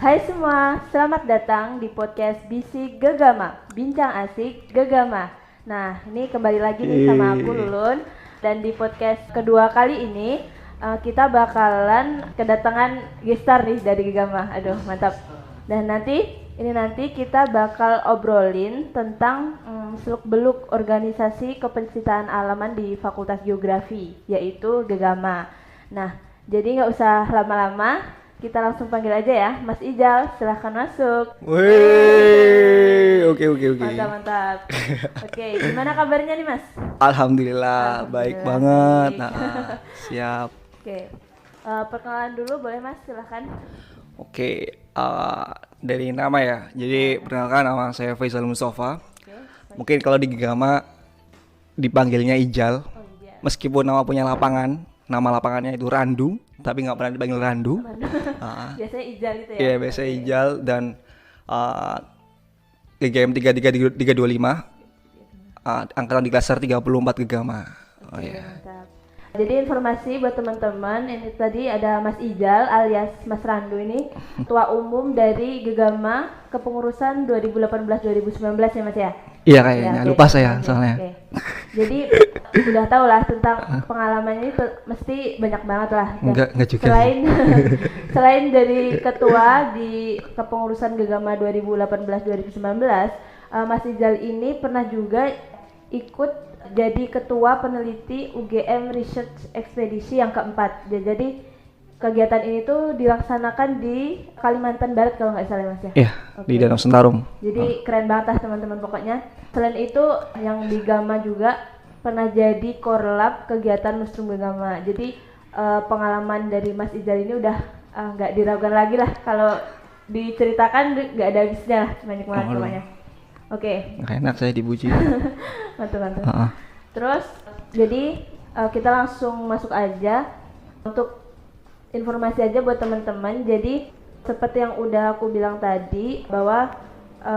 Hai semua, selamat datang di podcast Bisik Gegama, Bincang Asik Gegama. Nah, ini kembali lagi nih sama aku Lulun. Dan di podcast kedua kali ini kita bakalan kedatangan gestar nih dari Gegama. Aduh, mantap. Dan nanti kita bakal obrolin tentang seluk-beluk organisasi kepenciptaan alaman di Fakultas Geografi, yaitu Gegama. Nah, jadi nggak usah lama-lama. Kita langsung panggil aja ya, Mas Ijal, silahkan masuk. Wih, oke. Mantap. Oke, gimana kabarnya nih Mas? Alhamdulillah, baik banget. Siap. Oke, perkenalan dulu boleh Mas, silahkan. Oke, dari nama ya. Jadi perkenalkan, nama saya Faisal Mustafa. Mungkin kalau di Gegama dipanggilnya Ijal. Meskipun nama lapangannya itu Randu, tapi nggak pernah dipanggil Randu. Biasanya Ijal gitu ya? Iya, biasanya Ijal. Dan GGM 33325, angkatan di Klaser 34 Gegama. Mantap. Jadi informasi buat teman-teman, ini tadi ada Mas Ijal alias Mas Randu ini, Ketua Umum dari Gegama Kepengurusan 2018-2019 ya Mas ya? Iya kayaknya, lupa saya soalnya. Okay. Jadi udah tau lah tentang pengalamannya itu mesti banyak banget lah. Enggak juga. Selain dari ketua di kepengurusan Gegama 2018-2019, Mas Ijal ini pernah juga ikut jadi ketua peneliti UGM Research Expedition yang keempat. Jadi kegiatan ini tuh dilaksanakan di Kalimantan Barat kalau nggak salah Mas ya? Iya, di Danau Sentarum. Jadi keren banget lah teman-teman pokoknya. Selain itu yang di Gama juga pernah jadi korlap kegiatan Musrum Gegama. Jadi pengalaman dari Mas Ijal ini udah nggak diragukan lagi lah. Kalau diceritakan nggak ada habisnya lah, banyak banget pokoknya. Oke. Enak saya dipuji. Mantap. Terus jadi kita langsung masuk aja untuk informasi aja buat teman-teman. Jadi seperti yang udah aku bilang tadi bahwa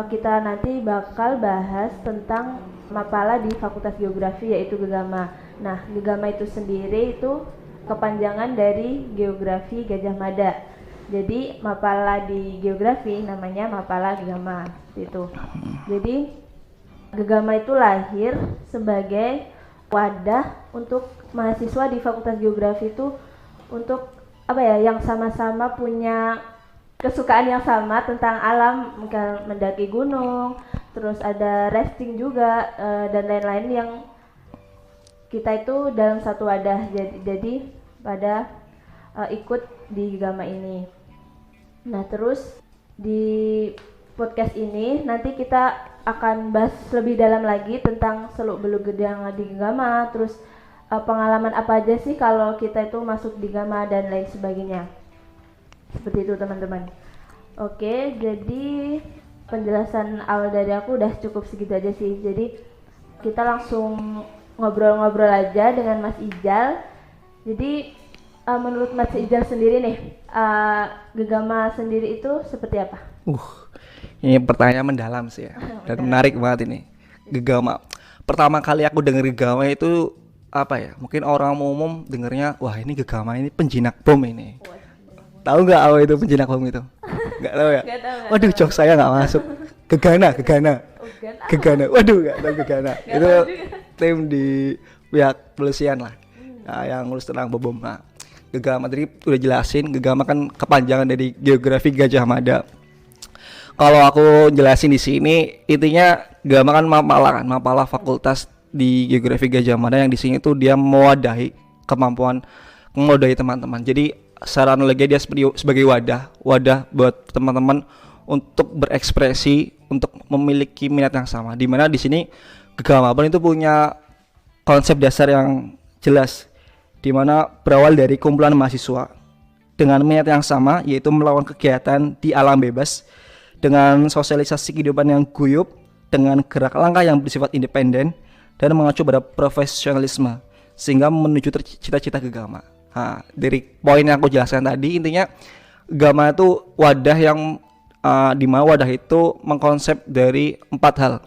kita nanti bakal bahas tentang Mapala di Fakultas Geografi yaitu Gegama. Nah, Gegama itu sendiri itu kepanjangan dari Geografi Gajah Mada. Jadi Mapala di Geografi namanya Mapala Gegama itu. Jadi Gegama itu lahir sebagai wadah untuk mahasiswa di Fakultas Geografi itu untuk yang sama-sama punya kesukaan yang sama tentang alam, mungkin mendaki gunung, terus ada resting juga dan lain-lain yang kita itu dalam satu wadah. Jadi pada ikut di Gegama ini. Nah, terus di podcast ini nanti kita akan bahas lebih dalam lagi tentang seluk-beluk gedang di Gegama, terus pengalaman apa aja sih kalau kita itu masuk di Gegama dan lain sebagainya. Seperti itu teman-teman. Oke, jadi penjelasan awal dari aku udah cukup segitu aja sih. Jadi kita langsung ngobrol-ngobrol aja dengan Mas Ijal. Jadi menurut Mas Ijal sendiri nih, Gegama sendiri itu seperti apa? Ini pertanyaan mendalam sih ya. Dan menarik banget ini. Gegama. Pertama kali aku denger Gegama itu mungkin orang umum dengernya, wah ini Gegama ini penjinak bom ini. Tahu nggak apa itu penjinak bom itu? Nggak tahu ya? Waduh, jok saya nggak masuk. Gegana. Waduh, nggak tahu Gegana. Itu tim di pihak kepolisian lah, yang ngurus tentang bom. Nah, Gegama tadi udah jelasin, Gegama kan kepanjangan dari Geografi Gajah Mada. Kalau aku jelasin di sini, intinya Gegama kan Mapala Fakultas di Geografi Gajah Mada yang di sini tuh dia mewadahi kemampuan teman-teman. Jadi secara analogi dia sebagai wadah buat teman-teman untuk berekspresi, untuk memiliki minat yang sama. Di mana di sini Gegama pun itu punya konsep dasar yang jelas, di mana berawal dari kumpulan mahasiswa dengan minat yang sama, yaitu melakukan kegiatan di alam bebas dengan sosialisasi kehidupan yang guyup, dengan gerak langkah yang bersifat independen dan mengacu pada profesionalisme sehingga menuju cita-cita Gegama. Dari poin yang aku jelaskan tadi, intinya Gegama itu wadah yang di mana wadah itu mengkonsep dari 4 hal.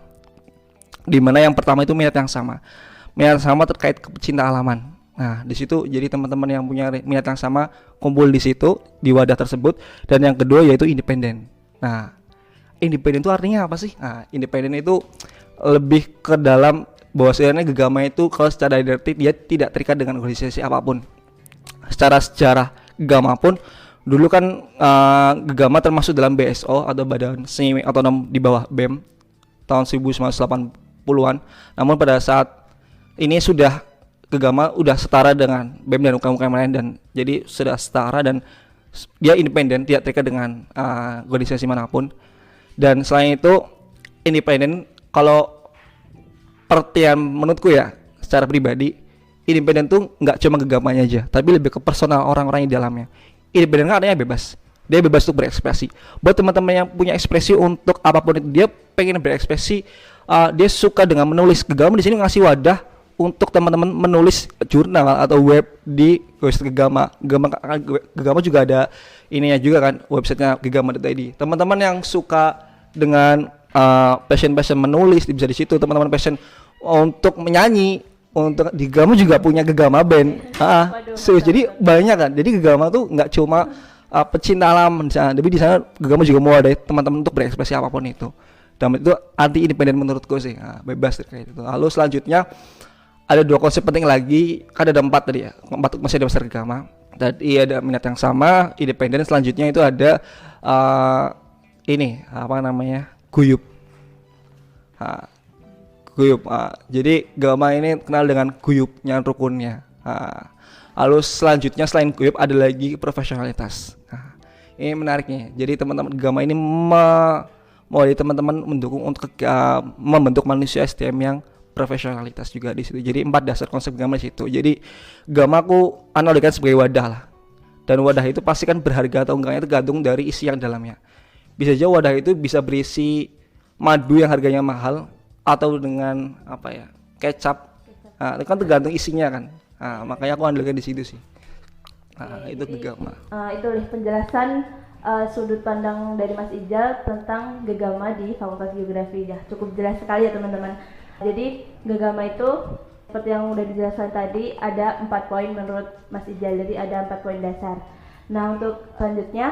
Di mana yang pertama itu minat yang sama terkait pecinta alaman. Nah, di situ jadi teman-teman yang punya minat yang sama kumpul di situ di wadah tersebut. Dan yang kedua yaitu independen. Nah, independen itu artinya apa sih? Nah, independen itu lebih ke dalam bahwasanya Gegama itu kalau secara identitas dia tidak terikat dengan organisasi apapun. Secara sejarah Gegama pun dulu kan Gegama termasuk dalam BSO atau Badan Semi Otonom di bawah BEM tahun 1980-an. Namun pada saat ini sudah Gegama udah setara dengan BEM dan UKM lain, dan jadi sudah setara dan dia independen, tidak terikat dengan organisasi manapun. Dan selain itu independen, kalau pengertian menurutku ya secara pribadi, independen tuh nggak cuma Gegamanya aja, tapi lebih ke personal orang-orang yang di dalamnya. Independen kan artinya bebas, dia bebas untuk berekspresi. Buat teman-teman yang punya ekspresi untuk apapun itu, dia pengen berekspresi, dia suka dengan menulis. Gegama di sini ngasih wadah untuk teman-teman menulis jurnal atau web di website Gegama. Gegama juga ada ininya juga kan, websitenya gegama.id. Teman-teman yang suka dengan passion menulis bisa di situ. Teman-teman passion untuk menyanyi, untuk di Gegama juga punya Gegama Band. Jadi banyak kan. Jadi Gegama tuh nggak cuma pecinta alam tapi di sana Gegama juga mau ada teman-teman untuk berekspresi apapun itu. Dan itu anti independen menurutku sih. Bebas kayak itu. Lalu selanjutnya ada 2 konsep penting lagi, kan ada 4 tadi ya, 4 masih ada besar Gegama. Tadi ada minat yang sama, independen. Selanjutnya itu ada ini apa namanya, guyup. Guyup. Jadi Gegama ini kenal dengan guyupnya, rukunnya. Lalu selanjutnya selain guyup ada lagi profesionalitas. Ini menariknya. Jadi teman-teman Gegama ini mau teman-teman mendukung untuk membentuk manusia SDM yang profesionalitas juga di situ. Jadi 4 dasar konsep Gegama di situ. Jadi Gegama aku analogikan sebagai wadah lah. Dan wadah itu pasti kan berharga atau enggaknya tergantung dari isi yang dalamnya. Bisa aja wadah itu bisa berisi madu yang harganya mahal atau dengan apa ya, kecap. Itu kan tergantung isinya kan. Makanya aku analogikan di situ sih. Itu Gegama. Itu penjelasan sudut pandang dari Mas Ijal tentang Gegama di Fakultas Geografi. Ya, cukup jelas sekali ya teman-teman. Jadi Gegama itu seperti yang udah dijelaskan tadi ada 4 poin menurut Mas Ijal. Jadi ada 4 poin dasar. Nah, untuk selanjutnya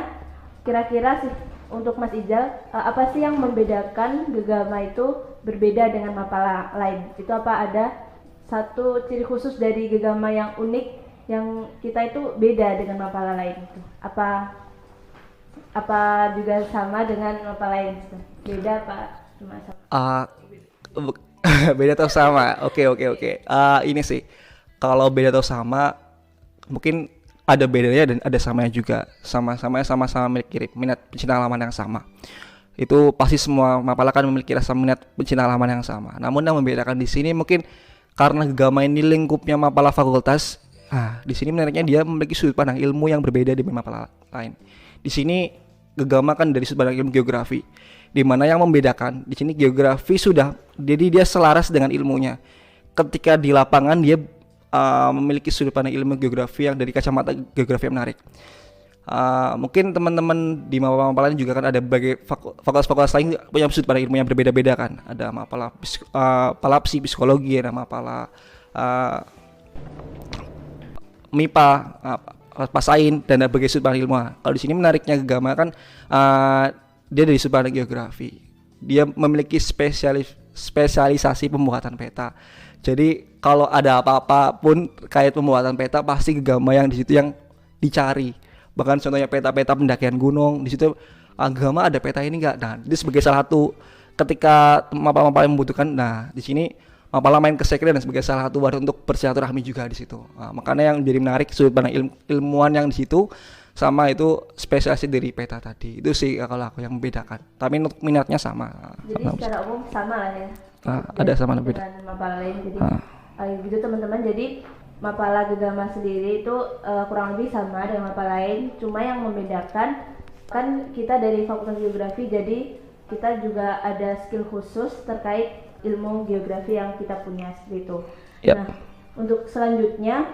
kira-kira sih untuk Mas Ijal, apa sih yang membedakan Gegama itu berbeda dengan Mapala lain? Itu apa ada satu ciri khusus dari Gegama yang unik yang kita itu beda dengan Mapala lain itu? Apa juga sama dengan Mapala lain itu? Beda apa cuma sama? Beda atau sama? Oke. Ini sih, kalau beda atau sama mungkin ada bedanya dan ada samanya juga. Sama-sama memiliki minat pencinta halaman yang sama. Itu pasti semua Mapala kan memiliki rasa minat pencinta halaman yang sama. Namun yang membedakan di sini mungkin karena Gegama ini lingkupnya Mapala fakultas. Di sini menariknya dia memiliki sudut pandang ilmu yang berbeda dengan Mapala lain. Di sini Gegama kan dari sudut pandang ilmu geografi, di mana yang membedakan di sini geografi sudah, jadi dia selaras dengan ilmunya. Ketika di lapangan dia memiliki sudut pandang ilmu geografi yang dari kacamata geografi yang menarik. Mungkin teman-teman di Mapala lain juga kan ada berbagai fakultas lain punya sudut pandang ilmu yang berbeda-beda kan. Ada Mapala psikologi, ada Mapala MIPA, Pasain, dan berbagai sudut pandang ilmu. Kalau di sini menariknya Gegama kan dia dari sudut pandang geografi. Dia memiliki spesialisasi pembuatan peta. Jadi kalau ada apa-apa pun kait pembuatan peta pasti Gegama yang di situ yang dicari. Bahkan contohnya peta-peta pendakian gunung, di situ Gegama ada peta ini enggak. Nah, itu sebagai salah satu ketika Mapala membutuhkan. Nah, di sini Mapala main ke sekre dan sebagai salah satu wadah untuk bersilaturahmi juga di situ. Makanya yang jadi menarik sudut pandang ilmuwan yang di situ sama itu spesialisasi dari peta tadi. Itu sih kalau aku yang membedakan. Tapi untuk minatnya sama. Jadi secara umum sama lah ya. Ada sama beda. Dengan Mapala lain. Jadi gitu teman-teman. Jadi Mapala Gegama sendiri itu kurang lebih sama dengan Mapala lain. Cuma yang membedakan kan kita dari Fakultas Geografi, jadi kita juga ada skill khusus terkait ilmu geografi yang kita punya seperti itu. Yep. Nah, untuk selanjutnya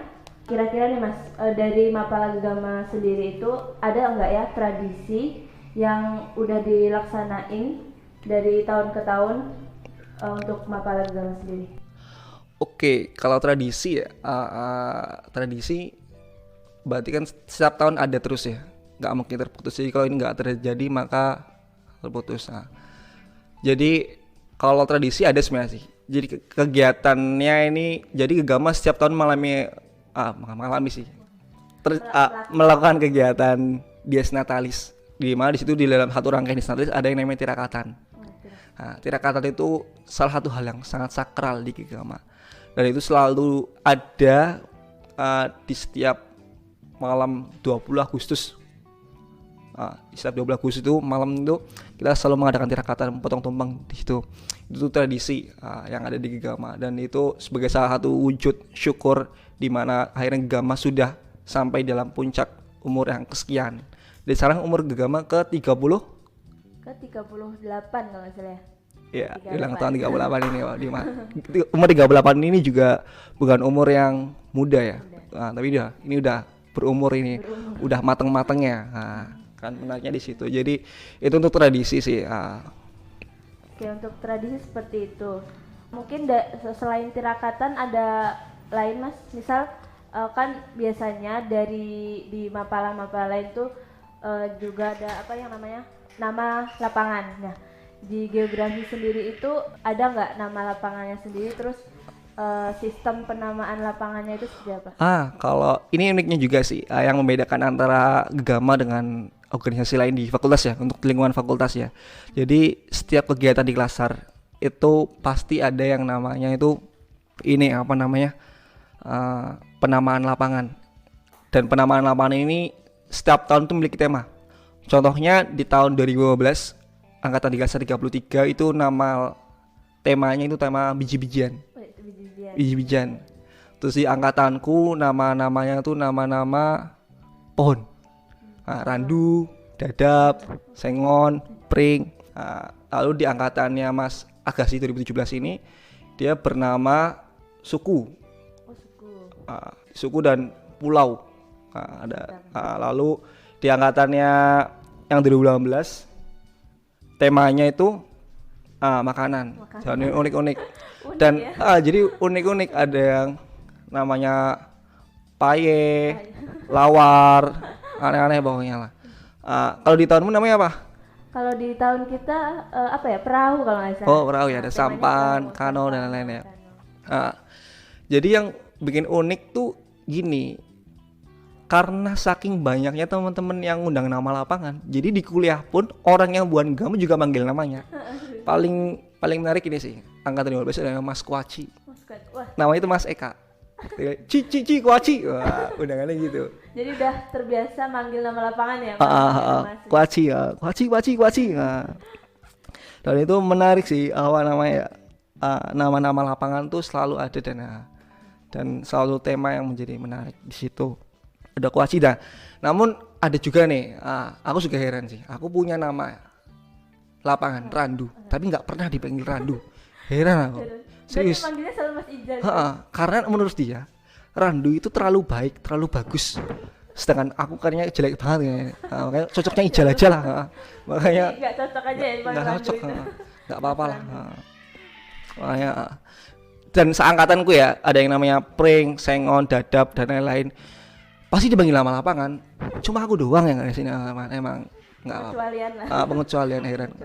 kira-kira nih Mas, dari Mapala Gegama sendiri itu ada enggak ya tradisi yang udah dilaksanain dari tahun ke tahun untuk Mapala Gegama sendiri? Oke, kalau tradisi ya, tradisi berarti kan setiap tahun ada terus ya, nggak mungkin terputus. Jadi kalau ini nggak terjadi maka terputus. Nah, jadi kalau tradisi ada sebenarnya sih. Jadi kegiatannya ini, jadi Gegama setiap tahun mengalami sih, melakukan kegiatan Dies Natalis. Di mana di situ di dalam satu rangkaian Dies Natalis ada yang namanya tirakatan. Nah, tirakatan itu salah satu hal yang sangat sakral di Gegama. Dan itu selalu ada di setiap malam 20 Agustus. Di setiap 20 Agustus itu malam itu kita selalu mengadakan tirakatan potong tumpeng di situ. Itu tradisi yang ada di Gegama, dan itu sebagai salah satu wujud syukur di mana akhirnya Gegama sudah sampai dalam puncak umur yang kesekian. Dan sekarang umur Gegama ke 38 kalau nggak salah ya. Ya, ulang tahun 38 ini, umur 38 ini juga bukan umur yang muda ya. Tapi ini udah berumur ini, udah mateng-matengnya. Kan menariknya di situ. Jadi itu untuk tradisi sih. Oke, untuk tradisi seperti itu. Mungkin selain tirakatan ada lain Mas. Misal kan biasanya di Mapala itu juga ada apa yang namanya nama lapangan. Nah, di geografi sendiri itu ada nggak nama lapangannya sendiri, terus sistem penamaan lapangannya itu seperti apa? Kalau ini uniknya juga sih, yang membedakan antara Gegama dengan organisasi lain di fakultas ya, untuk lingkungan fakultas ya. Jadi setiap kegiatan di Klasar itu pasti ada yang namanya itu penamaan lapangan. Dan penamaan lapangan ini setiap tahun itu memiliki tema. Contohnya di tahun 2015 angkatan di Klasar 33 itu temanya itu tema biji-bijian. Biji-bijian. Terus di angkatanku nama-namanya tuh nama-nama pohon. Randu, dadap, sengon, pring. Lalu di angkatannya Mas Agassi 2017 ini dia bernama suku. Suku dan pulau. Lalu di angkatannya yang 2018 temanya itu makanan. Jadi unik-unik. Dan ya? Jadi unik-unik, ada yang namanya paye, lawar, aneh-aneh pokoknya lah. Kalau di tahunmu namanya apa? Kalau di tahun kita perahu kalau nggak salah. Perahu ya, ada sampan, kano dan lain-lain ya. Jadi yang bikin unik tuh gini, karena saking banyaknya teman-teman yang ngundang nama lapangan, jadi di kuliah pun orang yang buat Gegama juga manggil namanya. Paling menarik ini sih, angkatan 15 ada Mas Kuaci. Namanya itu Mas Eka. Cici Kuaci. Wah, undangannya gitu. Jadi udah terbiasa manggil nama lapangan ya. Kuaci ya. Kuaci. Dan itu menarik sih, nama-nama lapangan tuh selalu ada dan selalu tema yang menjadi menarik di situ. Ada Kuaci dah. Namun ada juga nih, aku juga heran sih. Aku punya nama lapangan Randu, tapi nggak pernah dipanggil Randu. Heran aku. Serius. Manggilnya selalu Mas Ijal. Karena menurut dia Randu itu terlalu baik, terlalu bagus. Sedangkan aku kayaknya jelek banget ya. Makanya cocoknya Ijal aja lah. Makanya nggak cocok aja ya nggak cocok. Nggak apa-apa lah. Makanya dan seangkatanku ya ada yang namanya pring, sengon, dadap dan lain-lain. Pasti dipanggil nama lapangan. Cuma aku doang yang nggak sini emang nggak apa. Pengecualian heran.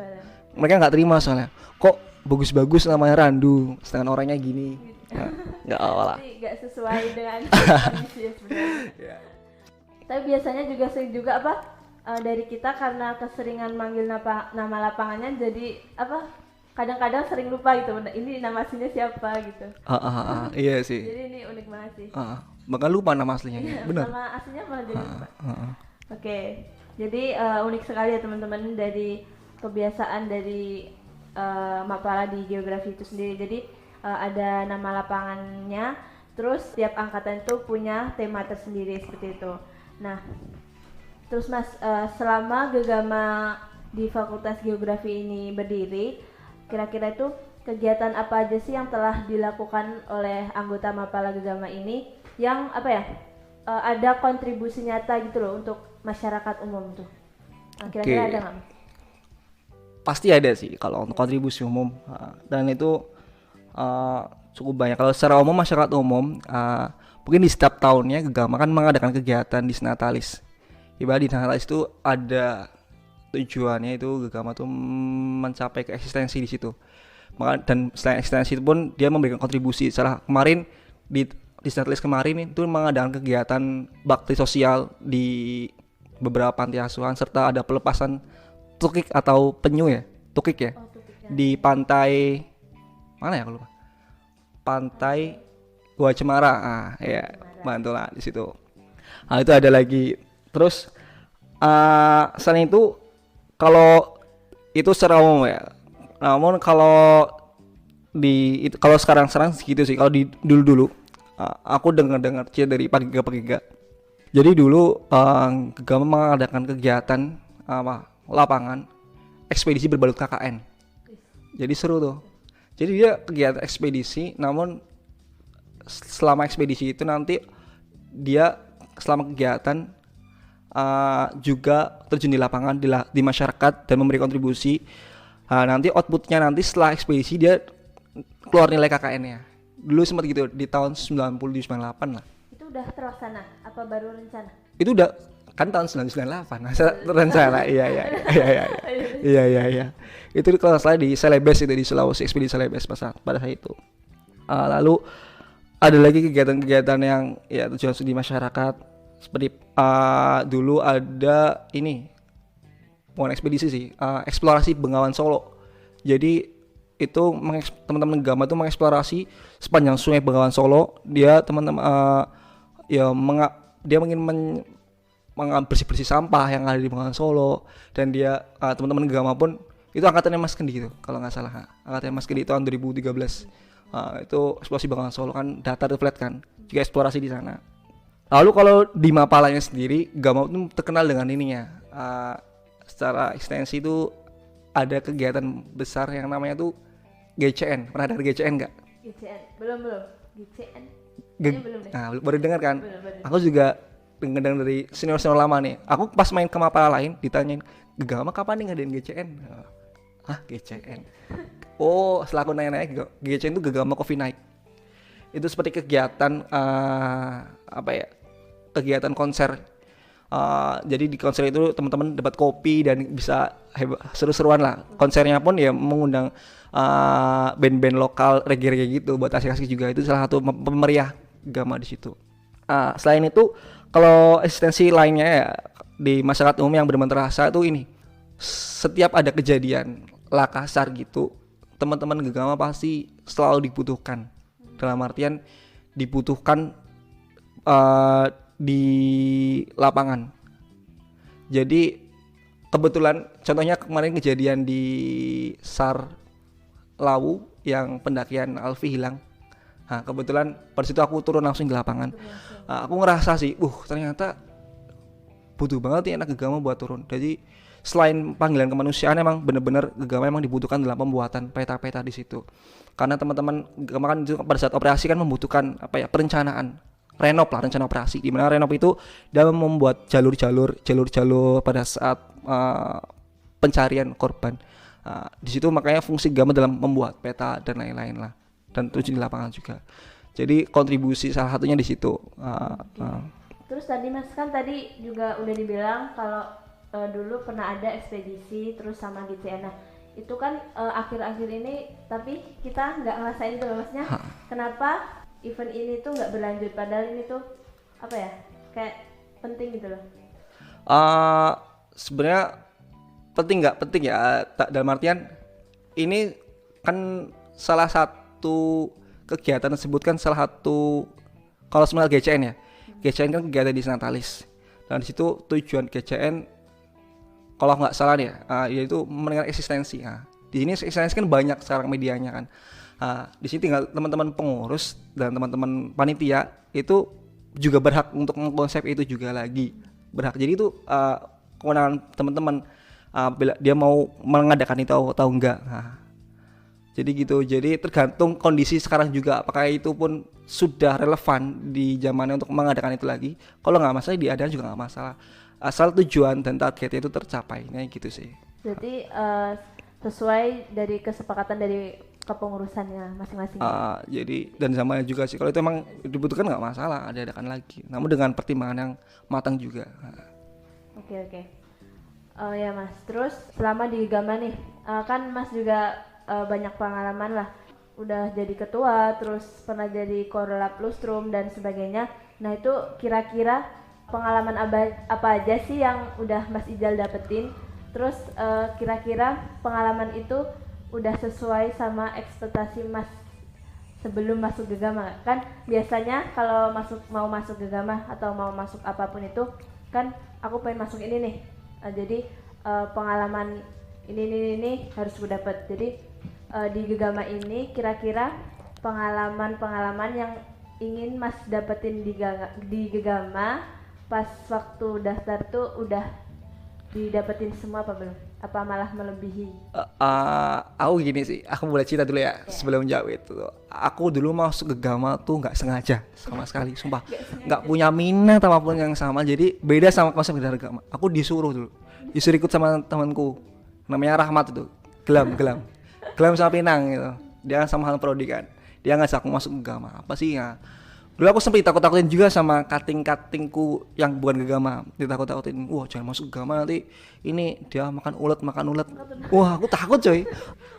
Mereka nggak terima soalnya. Kok bagus-bagus namanya Randu, sedangkan orangnya gini. Nggak awal lah. Nggak sesuai dengan kondisi sebenarnya. Tapi biasanya juga sering juga dari kita karena keseringan manggil nama lapangannya jadi kadang-kadang sering lupa gitu. Ini nama aslinya siapa gitu. Iya sih. Jadi ini unik banget sih. Bakal lupa nama aslinya. Benar. Nama aslinya malah jadi lupa. Oke. Jadi unik sekali ya teman-teman dari kebiasaan dari Mapala di geografi itu sendiri. Jadi ada nama lapangannya, terus setiap angkatan itu punya tema tersendiri seperti itu. Nah, terus Mas, selama Gegama di Fakultas Geografi ini berdiri, kira-kira itu kegiatan apa aja sih yang telah dilakukan oleh anggota Mapala Gegama ini yang ada kontribusi nyata gitu loh untuk masyarakat umum tuh. Nah, kira-kira ada nggak? Pasti ada sih kalau untuk kontribusi umum, dan itu cukup banyak. Kalau secara umum masyarakat umum, mungkin di setiap tahunnya Gegama kan mengadakan kegiatan di Natalis. Ibarat di Natalis itu ada tujuannya itu Gegama tuh mencapai ke eksistensi di situ. Maka dan selain eksistensi itu pun dia memberikan kontribusi. Salah kemarin di Natalis kemarin itu mengadakan kegiatan bakti sosial di beberapa panti asuhan serta ada pelepasan tukik atau penyu ya, tukik ya, di pantai mana ya aku lupa. Pantai Gua Cemara, ya bantulah di situ. Itu ada lagi. Terus selain itu kalau itu secara umum ya. Namun kalau kalau sekarang segitu sih. Kalau di dulu aku dengar dari Pagiga. Jadi dulu Gegama mengadakan kegiatan lapangan ekspedisi berbalut KKN. Jadi seru tuh. Jadi dia kegiatan ekspedisi, namun selama ekspedisi itu nanti dia selama kegiatan juga terjun di lapangan di masyarakat dan memberi kontribusi. Nanti outputnya nanti setelah ekspedisi dia keluar nilai KKN-nya. Dulu sempat gitu di tahun 98 lah. Itu udah terlaksana apa baru rencana? Itu udah kan tahun 1998 rencana. Iya. Itu kalau salah di Celebes itu di Sulawesi, ekspedisi Celebes pada saat itu. Lalu ada lagi kegiatan-kegiatan yang ya tujuan studi masyarakat seperti dulu ada ini bukan ekspedisi sih, eksplorasi Bengawan Solo. Jadi itu teman-teman Gegama itu mengeksplorasi sepanjang sungai Bengawan Solo. Dia teman-teman dia ingin bersih-bersih sampah yang ada di Bengawan Solo, dan dia teman-teman Gegama pun itu angkatannya Mas Kendi gitu kalau nggak salah, angkatannya Mas Kendi tahun 2013. Itu eksplorasi Bengawan Solo kan datar flat kan, juga eksplorasi di sana. Lalu kalau di Mapalanya sendiri, Gegama itu terkenal dengan ininya. Secara ekstensi itu ada kegiatan besar yang namanya tuh GCN. Pernah dengar GCN nggak? GCN belum GCN. Belum deh. Baru dengar kan? Belum. Aku juga dengar dari senior lama nih. Aku pas main ke Mapala lain ditanyain, Gegama kapan nih ngadain GCN? GCN. Oh, setelah aku nanya-nanya, GCN itu Gegama Coffee Night. Itu seperti kegiatan kegiatan konser. Jadi di konser itu teman-teman dapat kopi dan bisa seru-seruan lah. Konsernya pun ya mengundang band-band lokal reggae gitu buat asik-asik juga. Itu salah satu pemeriah Gegama di situ. Selain itu, kalau eksistensi lainnya ya di masyarakat umum yang benar-benar terasa itu ini. Setiap ada kejadian lakasar gitu, teman-teman Gegama pasti selalu dibutuhkan. Dalam artian dibutuhkan di lapangan. Jadi kebetulan contohnya kemarin kejadian di SAR Lawu yang pendakian Alfi hilang. Kebetulan pada situ aku turun langsung di lapangan. Aku ngerasa sih, ternyata butuh banget nih anak Gegama buat turun. Jadi selain panggilan kemanusiaan, emang benar-benar Gegama emang dibutuhkan dalam pembuatan peta-peta di situ. Karena teman-teman Gegama kan pada saat operasi kan membutuhkan perencanaan. Rencana operasi, di mana renov itu dalam membuat jalur pada saat pencarian korban. Di situ makanya fungsi Gegama dalam membuat peta dan lain-lain lah, dan terjun di lapangan juga. Jadi kontribusi salah satunya di situ. Terus tadi Mas kan tadi juga udah dibilang kalau dulu pernah ada ekspedisi terus sama GCN. Nah, itu kan akhir-akhir ini tapi kita nggak ngerasain itu loh Masnya. Kenapa event ini tuh nggak berlanjut, padahal ini tuh kayak penting gitu loh. Sebenarnya nggak penting ya, dalam artian ini kan salah satu kegiatan tersebut kan salah satu, kalau sebenarnya GCN ya, GCN kan kegiatan di Natalis, dan di situ tujuan GCN kalau nggak salah nih yaitu mendengar eksistensi. Di sini eksistensi kan banyak sekarang medianya kan. Di sini tinggal teman-teman pengurus dan teman-teman panitia itu juga berhak untuk mengkonsep itu juga lagi berhak. Jadi itu kewenangan teman-teman bila dia mau mengadakan itu atau enggak. Jadi gitu. Jadi tergantung kondisi sekarang juga, apakah itu pun sudah relevan di zamannya untuk mengadakan itu lagi. Kalau nggak masalah diadakan juga nggak masalah, asal tujuan dan target itu tercapai. Nah gitu sih. Jadi sesuai dari kesepakatan dari kepengurusannya masing-masing. Jadi dan zamannya juga sih, kalau itu emang dibutuhkan nggak masalah ada-adakan lagi, namun dengan pertimbangan yang matang juga. Oke. Oh ya Mas, terus selama di Gama nih, kan Mas juga banyak pengalaman lah, udah jadi ketua, terus pernah jadi korlap lustrum dan sebagainya. Nah itu kira-kira pengalaman apa aja sih yang udah Mas Ijal dapetin? Terus kira-kira pengalaman itu udah sesuai sama ekspektasi Mas sebelum masuk Gegama? Kan biasanya kalau mau masuk Gegama atau mau masuk apapun itu kan aku pengen masuk ini nih, jadi pengalaman ini harus gue dapet. Jadi di Gegama ini kira-kira pengalaman yang ingin Mas dapetin di Gegama pas waktu daftar tuh udah didapetin semua apa belum? Apa malah melebihi? Aku gini sih, aku boleh cerita dulu ya sebelum jawab itu. Aku dulu masuk Gegama tuh nggak sengaja sama sekali, sumpah. Nggak punya minat apapun yang sama, jadi beda sama konsep Gegama. Aku disuruh ikut sama temanku, namanya Rahmat itu, Gelam sama Pinang gitu. Dia sama hal prodi kan, dia ngajak aku masuk Gegama. Apa sih ya? Dulu aku sempet takut-takutin juga sama kating-katingku yang bukan Gegama. Ditakut-takutin, wah jangan masuk Gegama nanti ini dia makan ulet. Wah aku takut coy,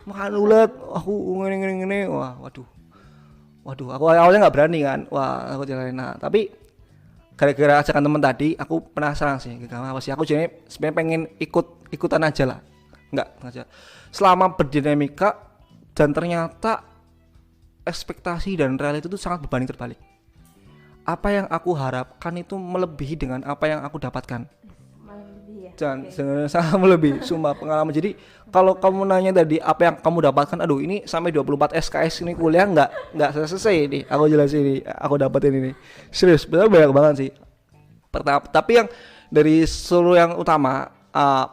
makan ulet, aku ngene. Waduh, aku awalnya nggak berani kan, wah aku jalanin. Nah tapi gara-gara ajakan temen tadi, aku penasaran sih Gegama apa sih. Aku jadi sebenarnya pengen ikutan aja lah, nggak aja. Selama berdinamika dan ternyata ekspektasi dan realita itu sangat berbanding terbalik. Apa yang aku harapkan itu melebihi dengan apa yang aku dapatkan. Dan sangat melebihi, sumpah pengalaman. Jadi kalau kamu nanya tadi apa yang kamu dapatkan, aduh ini sampai 24 SKS ini kuliah nggak selesai nih. Aku jelasin ini, aku dapetin ini. Serius, benar banyak banget sih. Tapi yang dari seluruh yang utama,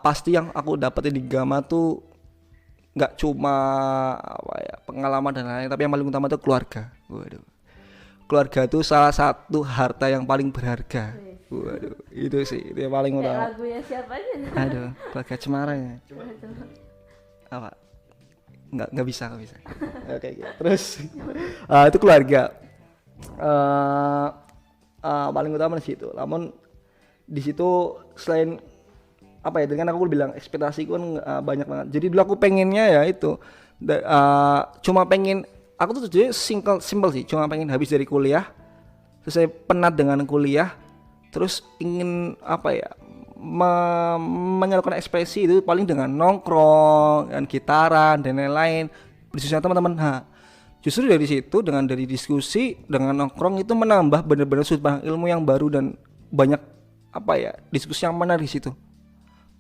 pasti yang aku dapetin di Gama tuh nggak cuma pengalaman dan lain-lain, tapi yang paling utama itu keluarga. Waduh. Keluarga itu salah satu harta yang paling berharga. Waduh, itu sih, itu yang paling utama. Lagunya siapa aja? Aduh, keluarga Cemara ya. Apa? Nggak bisa. Oke, gitu. Terus itu keluarga. Paling utama di situ. Namun di situ selain apa ya? Dengan aku bilang ekspektasiku kan banyak banget. Jadi dulu aku pengennya ya itu, cuma pengen. Aku tuh jadi simple sih, cuma pengen habis dari kuliah, terus saya penat dengan kuliah, terus ingin menyalurkan ekspresi itu paling dengan nongkrong, dan gitaran dan lain-lain, berdiskusi sama teman-teman. Justru dari situ dari diskusi dengan nongkrong itu menambah benar-benar sudut pandang ilmu yang baru dan banyak diskusi yang menarik di situ.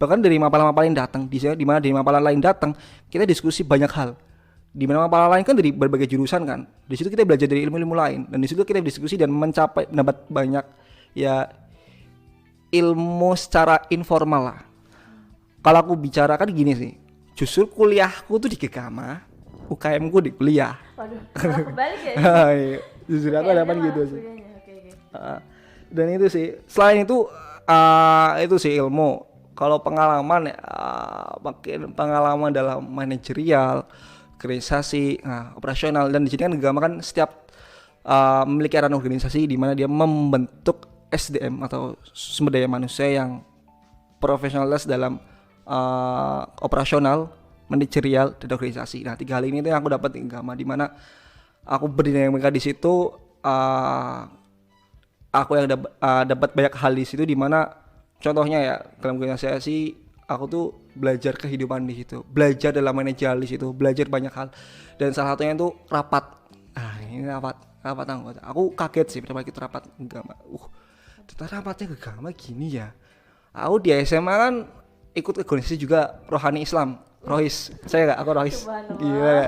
Bahkan dari mapalah-mapalah yang datang, di mana dari mapalah lain datang, kita diskusi banyak hal. Di mana mapalah lain kan dari berbagai jurusan kan. Di situ kita belajar dari ilmu-ilmu lain, dan di situ kita diskusi dan mendapat banyak ya ilmu secara informal lah. Kalau aku bicara kan gini sih, justru kuliahku tuh di Gegama, UKM ku di kuliah. Waduh, kebalik ya? Iya, justru aku dapat gitu sih. Dan itu sih, selain itu sih ilmu. Kalau pengalaman makin pengalaman dalam manajerial, organisasi, operasional, dan di sini kan Gegama kan setiap memiliki arahan organisasi di mana dia membentuk SDM atau sumber daya manusia yang profesionalitas dalam operasional, manajerial, dan organisasi. Nah, 3 hal ini tuh yang aku dapat di Gegama, di mana aku berdinamika di situ. Aku yang dapat banyak hal di situ, di mana contohnya ya dalam organisasi aku tuh belajar kehidupan di situ, belajar dalam manajerial di situ, belajar banyak hal, dan salah satunya itu rapat. Ini rapat anggota. Aku kaget sih pertama ikut rapat Gegama. Ternyata rapatnya Gegama gini ya. Aku di SMA kan ikut organisasi juga Rohani Islam, Rohis. Saya nggak, aku Rohis. Gila ya.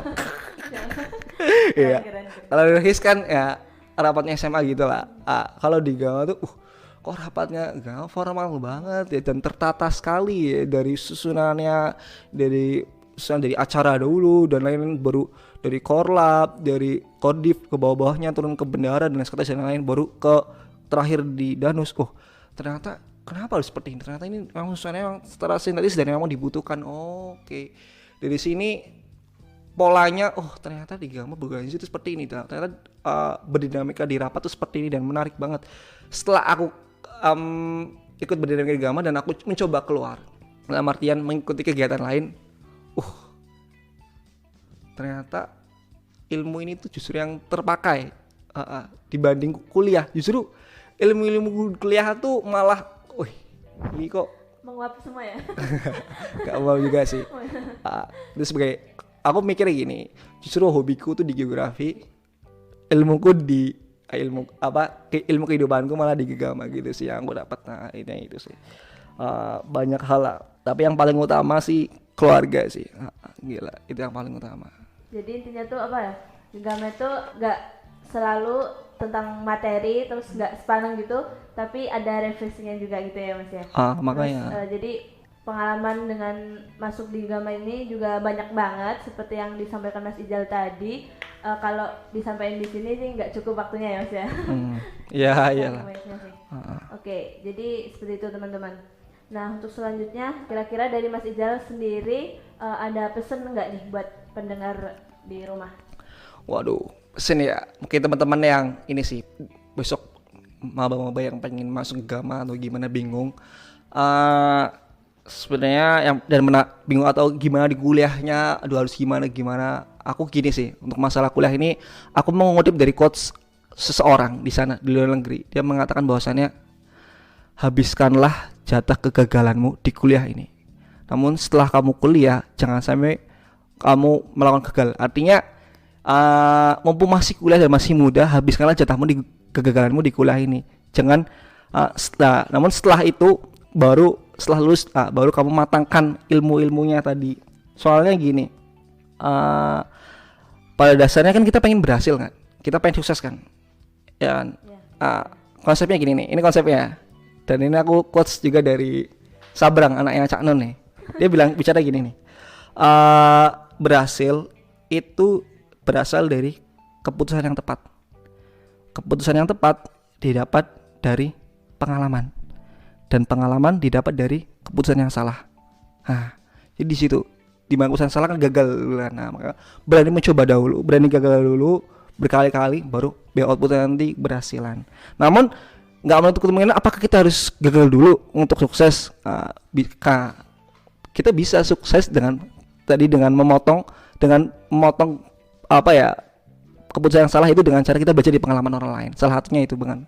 Iya. Kalau Rohis kan ya rapatnya SMA gitu lah. Kalau di Gegama tuh kok rapatnya gak formal banget ya, dan tertata sekali ya, dari susunannya, dari acara dulu dan lain-lain, baru dari korlap, dari kordif ke bawah-bawahnya, turun ke bendara dan sekretaris dan lain-lain, baru ke terakhir di Danus. Ternyata kenapa harus seperti ini? Ternyata ini memang susunannya memang secara sintetis dan memang dibutuhkan. Oke. Dari sini polanya, oh ternyata di Gama berorganisasi itu seperti ini, ternyata berdinamika di rapat tuh seperti ini dan menarik banget. Setelah aku ikut berdinamika di Gama dan aku mencoba keluar, dalam artian mengikuti kegiatan lain, ternyata ilmu ini tuh justru yang terpakai dibanding kuliah. Justru ilmu kuliah tuh malah, ini kok menguap semua ya. Gak mau juga sih. Terus sebagai aku mikirnya gini, justru hobiku tuh di geografi, ilmuku di ilmu kehidupanku malah di Gegama gitu sih yang aku dapat. Nah ini itu sih banyak hal lah, tapi yang paling utama sih keluarga sih. Gila, itu yang paling utama. Jadi intinya tuh apa ya, Gegama itu gak selalu tentang materi terus gak sepaneng gitu, tapi ada refleksinya juga gitu ya Mas ya. Makanya terus, jadi pengalaman dengan masuk di Gegama ini juga banyak banget seperti yang disampaikan Mas Ijal tadi. Kalau disampaikan di sini sih nggak cukup waktunya ya Mas ya. Iya iyalah. Oke, jadi seperti itu teman-teman. Nah untuk selanjutnya kira-kira dari Mas Ijal sendiri ada pesan nggak nih buat pendengar di rumah? Waduh, pesan ya mungkin teman-teman yang ini sih besok maba-maba yang pengen masuk Gegama atau gimana bingung. Sebenarnya yang bingung atau gimana di kuliahnya, aduh harus gimana. Aku gini sih, untuk masalah kuliah ini aku mau mengutip dari quotes seseorang di sana di luar negeri. Dia mengatakan bahwasannya habiskanlah jatah kegagalanmu di kuliah ini. Namun setelah kamu kuliah jangan sampai kamu melakukan gagal. Artinya mumpung masih kuliah dan masih muda, habiskanlah jatahmu di kegagalanmu di kuliah ini. Jangan namun setelah itu setelah lulus baru kamu matangkan ilmunya tadi. Soalnya gini, pada dasarnya kan kita pengen berhasil kan, kita pengen sukses kan, ya kan? Konsepnya gini nih, ini konsepnya, dan ini aku quotes juga dari Sabrang, anaknya Cak Nun nih. Dia bicara gini nih, berhasil itu berasal dari keputusan yang tepat. Keputusan yang tepat didapat dari pengalaman, dan pengalaman didapat dari keputusan yang salah. Jadi di situ, di mana keputusan salah kan gagal. Nah, maka berani mencoba dahulu, berani gagal dulu berkali-kali, baru output nanti berhasilan. Namun nggak menutup kemungkinan apakah kita harus gagal dulu untuk sukses. Kita bisa sukses dengan memotong keputusan yang salah itu dengan cara kita baca di pengalaman orang lain. Salah satunya itu dengan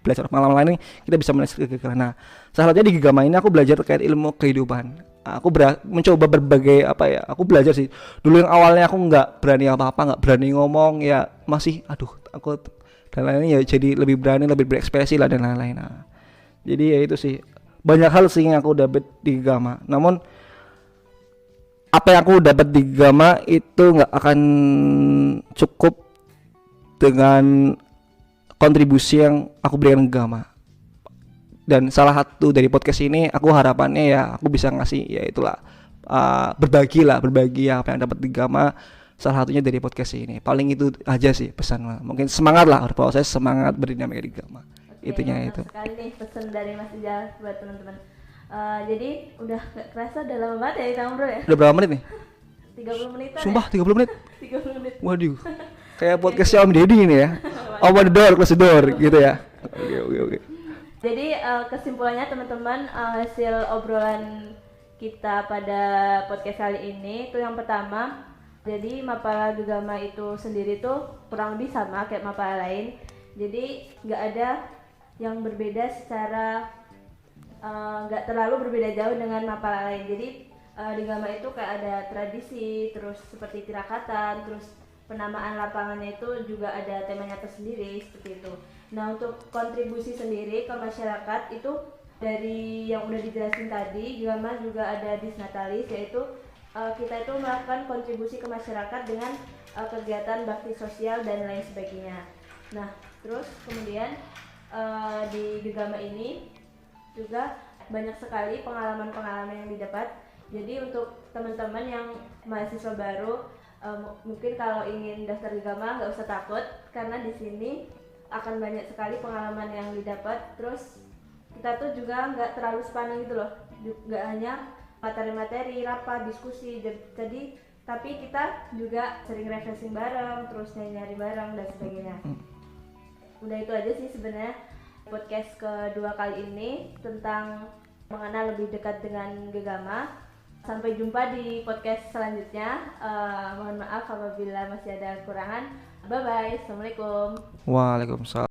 belajar pengalaman lain ini kita bisa melihat kegagalan. Nah, salah satunya di Gegama ini aku belajar terkait ilmu kehidupan. Aku mencoba berbagai aku belajar sih. Dulu yang awalnya aku nggak berani nggak berani ngomong ya, masih aku dan lain-lain ya, jadi lebih berani, lebih berekspresi lah dan lain-lain. Jadi ya itu sih, banyak hal sih yang aku dapat di Gegama. Namun apa yang aku dapat di Gegama itu nggak akan cukup dengan kontribusi yang aku berikan ke Gegama. Dan salah satu dari podcast ini aku harapannya ya aku bisa ngasih ya itulah berbagi apa yang dapat di Gegama, salah satunya dari podcast ini. Paling itu aja sih pesan, mungkin semangat lah berproses, semangat berdinamika di Gegama. Itunya itu. Sekali nih pesan dari Mas Ijal buat teman-teman. Jadi udah gak kerasa udah lama banget ya kita ngobrol ya. Udah berapa menit nih? 30 menit. Sumpah 30 menit. 30 menit. Waduh. Kayak podcastnya Om Deddy ini ya. Open the door, close the door gitu ya. Oke. Jadi kesimpulannya teman-teman, hasil obrolan kita pada podcast kali ini itu yang pertama, jadi Mapala Gegama itu sendiri tuh kurang lebih sama kayak Mapala lain. Jadi nggak ada yang berbeda secara nggak terlalu berbeda jauh dengan Mapala lain. Jadi di Gegama itu kayak ada tradisi, terus seperti tirakatan, terus penamaan lapangannya itu juga ada temanya tersendiri seperti itu. Nah untuk kontribusi sendiri ke masyarakat itu dari yang udah dijelasin tadi, Gegama juga ada Disnatalis, yaitu kita itu melakukan kontribusi ke masyarakat dengan kegiatan bakti sosial dan lain sebagainya. Nah terus kemudian di Gegama ini juga banyak sekali pengalaman-pengalaman yang didapat. Jadi untuk teman-teman yang mahasiswa baru, mungkin kalau ingin daftar Gegama nggak usah takut, karena di sini akan banyak sekali pengalaman yang didapat. Terus kita tuh juga nggak terlalu sepanjang gitu loh, nggak hanya materi-materi, rapat, diskusi. Jadi tapi kita juga sering refreshing bareng, terus nyari-nyari bareng dan sebagainya. Udah itu aja sih sebenarnya podcast kedua kali ini tentang mengenal lebih dekat dengan Gegama. Sampai jumpa di podcast selanjutnya. Mohon maaf apabila masih ada kekurangan. Bye bye. Assalamualaikum. Waalaikumsalam.